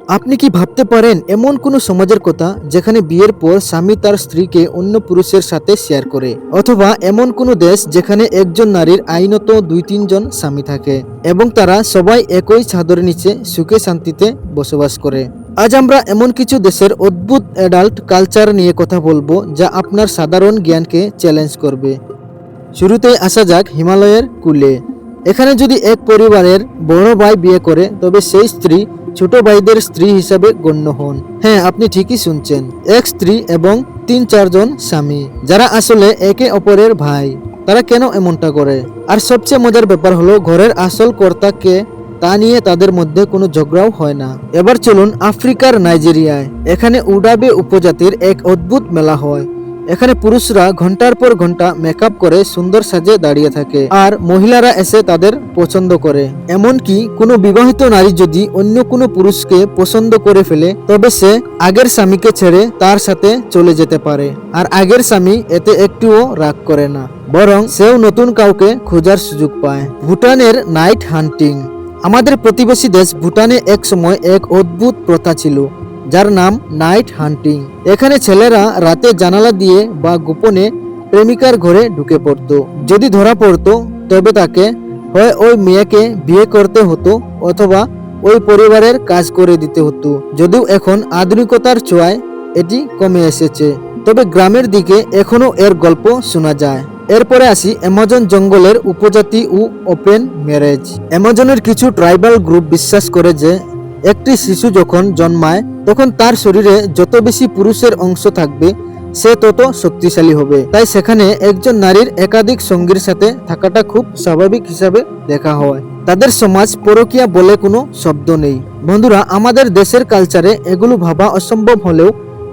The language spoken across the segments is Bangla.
আপনি কি ভাবতে পারেন এমন কোনো সমাজের কথা যেখানে বিয়ের পর স্বামী তার স্ত্রীকে অন্য পুরুষের সাথে শেয়ার করে, অথবা এমন কোনো দেশ যেখানে একজন নারীর আইনত 2-3 জন স্বামী থাকে এবং তারা সবাই একই ছাদের নিচে সুখে শান্তিতে বসবাস করে। আজ আমরা এমন কিছু দেশের অদ্ভুত অ্যাডাল্ট কালচার নিয়ে কথা বলবো যা আপনার সাধারণ জ্ঞানকে চ্যালেঞ্জ করবে। শুরুতেই আসা যাক হিমালয়ের কুলে। এখানে যদি এক পরিবারের বড় ভাই বিয়ে করে তবে সেই স্ত্রী ছোট ভাইদের স্ত্রী হিসাবে গণ্য হন। হ্যাঁ, আপনি ঠিকই শুনছেন, এক স্ত্রী এবং 3-4 জন স্বামী যারা আসলে একে অপরের ভাই। তারা কেন এমনটা করে? আর সবচেয়ে মজার ব্যাপার হলো ঘরের আসল কর্তা কে তা নিয়ে তাদের মধ্যে কোনো ঝগড়াও হয় না। এবার চলুন আফ্রিকার নাইজেরিয়ায়। এখানে উডাবে উপজাতির এক অদ্ভুত মেলা হয়। এখানে পুরুষরা ঘন্টার পর ঘন্টা মেকআপ করে সুন্দর সাজে দাঁড়িয়ে থাকে আর মহিলারা এসে তাদের পছন্দ করে। এমনকি কোনো বিবাহিত নারী যদি অন্য কোনো পুরুষকে পছন্দ করে ফেলে তবে সে আগের স্বামীকে ছেড়ে তার সাথে চলে যেতে পারে, আর আগের স্বামী এতে একটুও রাগ করে না, বরং সেও নতুন কাউকে খোঁজার সুযোগ পায়। ভুটানের নাইট হান্টিং। আমাদের প্রতিবেশী দেশ ভুটানে এক সময় এক অদ্ভুত প্রথা ছিল যার নাম নাইট হান্টিং। এখানে ছেলেরা রাতে জানালা দিয়ে বা গোপনে প্রেমিকার ঘরে ঢুকে পড়ত। যদি ধরা পড়তো তবে তাকে হয় ওই মেয়েকে বিয়ে করতে হতো অথবা ওই পরিবারের কাজ করে দিতে হতো। যদিও এখন আধুনিকতার ছোঁয়ায় এটি কমে এসেছে, তবে গ্রামের দিকে এখনো এর গল্প শোনা যায়। এরপরে আসি অ্যামাজন জঙ্গলের উপজাতি ও ওপেন ম্যারেজ। অ্যামাজনের কিছু ট্রাইবাল গ্রুপ বিশ্বাস করে যে একটি শিশু যখন জন্মায় তখন তার শরীরে যত বেশি পুরুষের অংশ থাকবে সে তত শক্তিশালী হবে। তাই সেখানে একজন নারীর একাধিক সঙ্গীর সাথে থাকাটা খুব স্বাভাবিক হিসাবে দেখা হয়। তাদের সমাজ পরকীয়া বলে কোনো শব্দ নেই। বন্ধুরা, আমাদের দেশের কালচারে এগুলো ভাবা অসম্ভব হলেও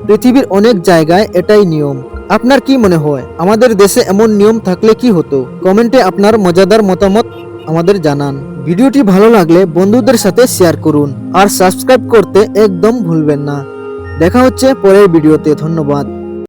পৃথিবীর অনেক জায়গায় এটাই নিয়ম। আপনার কি মনে হয় আমাদের দেশে এমন নিয়ম থাকলে কি হতো? কমেন্টে আপনার মজাদার মতামত আমাদের জানান। ভিডিওটি ভালো লাগলে বন্ধুদের সাথে শেয়ার করুন আর সাবস্ক্রাইব করতে একদম ভুলবেন না। দেখা হচ্ছে পরের ভিডিওতে। ধন্যবাদ।